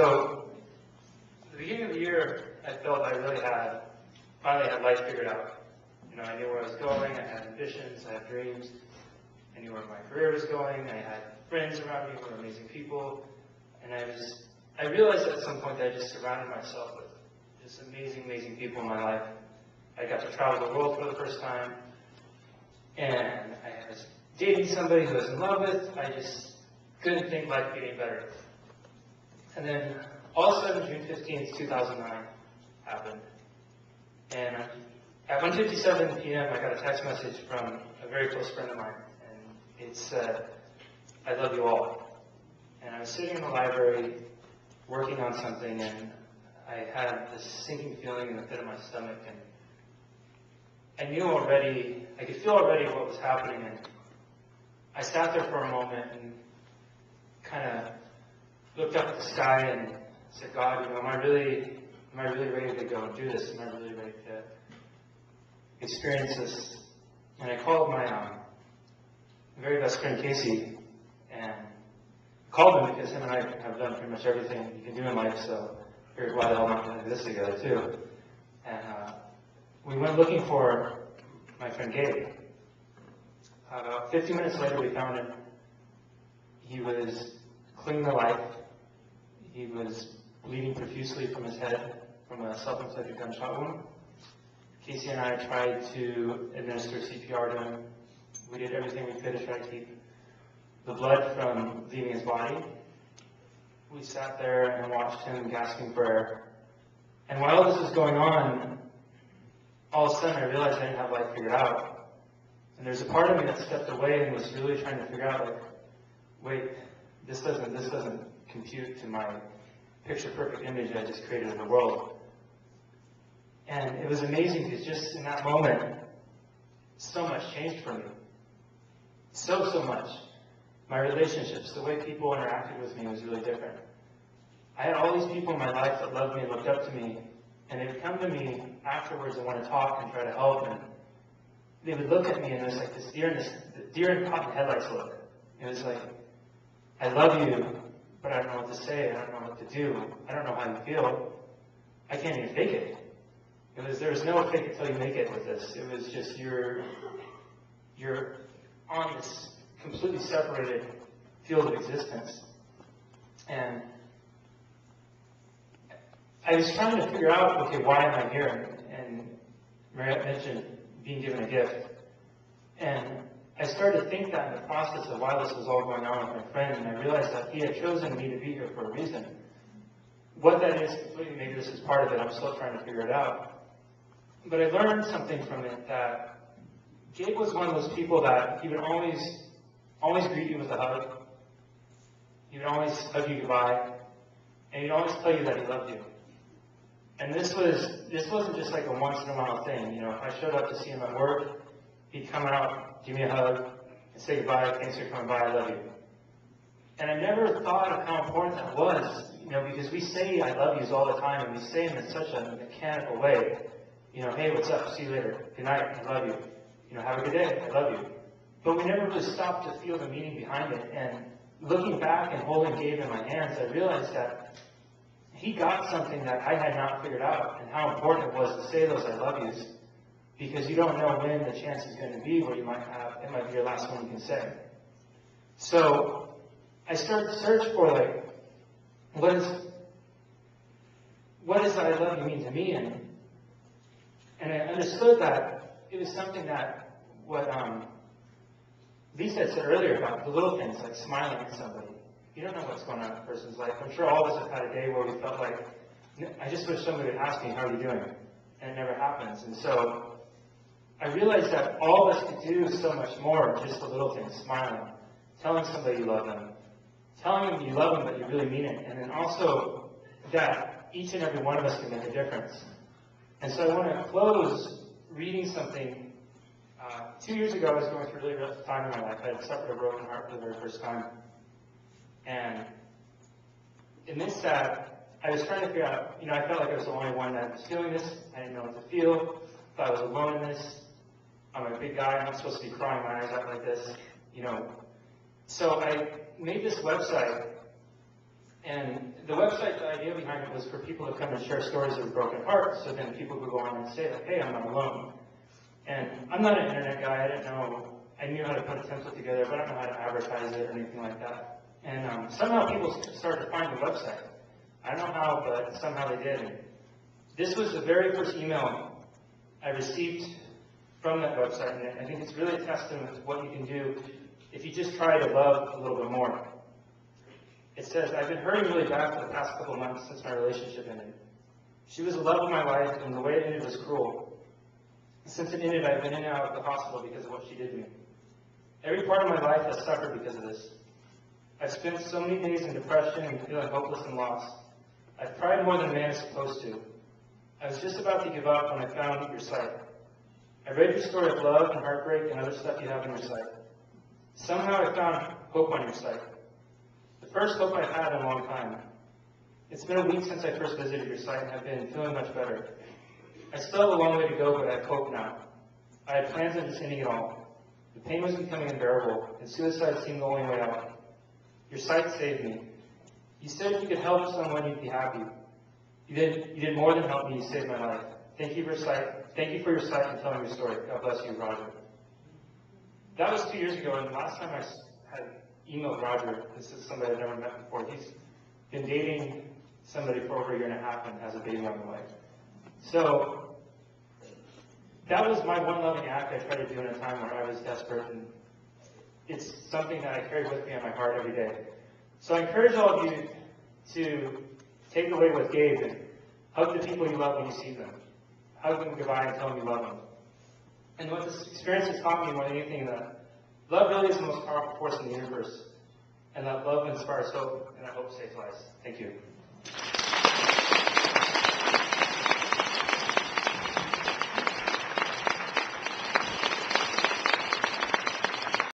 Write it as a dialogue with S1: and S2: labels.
S1: So, at the beginning of the year, I felt I really finally had life figured out. You know, I knew where I was going, I had ambitions, I had dreams, I knew where my career was going, I had friends around me who were amazing people, and I realized at some point that I just surrounded myself with just amazing people in my life. I got to travel the world for the first time, and I was dating somebody who I was in love with. I just couldn't think life could get any better. And then, all of a sudden, June 15th, 2009 happened. And at 1:57 p.m., I got a text message from a very close friend of mine, and it said, "I love you all." And I was sitting in the library working on something, and I had this sinking feeling in the pit of my stomach, and I knew already, I could feel already what was happening, and I sat there for a moment and kind of looked up at the sky and said, "God, you know, am I really ready to go and do this? Am I really ready to experience this?" And I called my very best friend Casey, and called him because him and I have done pretty much everything you can do in life, so I figured why the hell not do this together too. And we went looking for my friend Gabe. About 50 minutes later, we found him. He was clinging to life. He was bleeding profusely from his head from a self-inflicted gunshot wound. Casey and I tried to administer CPR to him. We did everything we could to try to keep the blood from leaving his body. We sat there and watched him gasping for air. And while this was going on, all of a sudden I realized I didn't have life figured out. And there's a part of me that stepped away and was really trying to figure out, like, wait, this doesn't compute to my picture-perfect image I just created of the world. And it was amazing because just in that moment, so much changed for me. So much. My relationships, the way people interacted with me was really different. I had all these people in my life that loved me and looked up to me, and they would come to me afterwards and want to talk and try to help, and they would look at me and it was like this deer in caught in headlights look. It was like, "I love you, but I don't know what to say, I don't know what to do, I don't know how you feel, I can't even fake it." There was no fake it till you make it with this. It was just you're on this completely separated field of existence. And I was trying to figure out, okay, why am I here? And Mariette mentioned being given a gift. And I started to think that in the process of why this was all going on with my friend, and I realized that he had chosen me to be here for a reason. What that is, maybe this is part of it, I'm still trying to figure it out. But I learned something from it, that Gabe was one of those people that he would always greet you with a hug. He would always hug you goodbye, and he'd always tell you that he loved you. And this wasn't just like a once in a while thing. You know, if I showed up to see him at work, he'd come out, give me a hug, and say goodbye, "Thanks for coming by, I love you." And I never thought of how important that was, you know, because we say "I love yous" all the time, and we say them in such a mechanical way. You know, "Hey, what's up? See you later. Good night. I love you. You know, have a good day. I love you." But we never really stopped to feel the meaning behind it. And looking back and holding Gabe in my hands, I realized that he got something that I had not figured out, and how important it was to say those "I love yous," because you don't know when the chance is going to be where it might be your last one you can say. So I started to search for, like, what does "I love you" mean to me? And I understood that it was something that what Lisa had said earlier about the little things, like smiling at somebody. You don't know what's going on in a person's life. I'm sure all of us have had a day where we felt like, I just wish somebody would ask me, "How are you doing?" And it never happens. And so I realized that all of us could do so much more, just the little things, smiling, telling somebody you love them, telling them you love them but you really mean it, and then also that each and every one of us can make a difference. And so I want to close reading something. 2 years ago, I was going through a really rough time in my life. I had suffered a broken heart for the very first time. And amidst that, I was trying to figure out, you know, I felt like I was the only one that was feeling this. I didn't know what to feel. Thought I was alone in this. I'm a big guy. I'm not supposed to be crying my eyes out like this, you know. So I made this website, and the website, the idea behind it was for people to come and share stories of broken hearts, so then people could go on and say, like, hey, I'm not alone. And I'm not an internet guy. I knew how to put a template together, but I don't know how to advertise it or anything like that. And somehow people started to find the website. I don't know how, but somehow they did. And this was the very first email I received from that website, and I think it's really a testament to what you can do if you just try to love a little bit more. It says, I've been hurting really bad for the past couple of months since my relationship ended. She was the love of my life, and the way it ended was cruel. Since it ended, I've been in and out of the hospital because of what she did to me. Every part of my life has suffered because of this. I've spent so many days in depression and feeling hopeless and lost. I've cried more than a man is supposed to. I was just about to give up when I found your site. I read your story of love and heartbreak and other stuff you have on your site. Somehow I found hope on your site. The first hope I've had in a long time. It's been a week since I first visited your site and have been feeling much better. I still have a long way to go, but I have hope now. I had plans on just ending it all. The pain was becoming unbearable, and suicide seemed the only way out. Your site saved me. You said if you could help someone, you'd be happy. You did more than help me, you saved my life. Thank you for your site and telling your story. God bless you, Roger. That was 2 years ago, and last time I had emailed Roger, this is somebody I've never met before. He's been dating somebody for over a year and a half and has a baby on the way. So that was my one loving act I tried to do in a time where I was desperate, and it's something that I carry with me on my heart every day. So I encourage all of you to take away what Gabe and hug the people you love when you see them. Hug them goodbye and tell them you love them. And what this experience has taught me more than anything, that love really is the most powerful force in the universe. And that love inspires hope, and that hope saves lives. Thank you.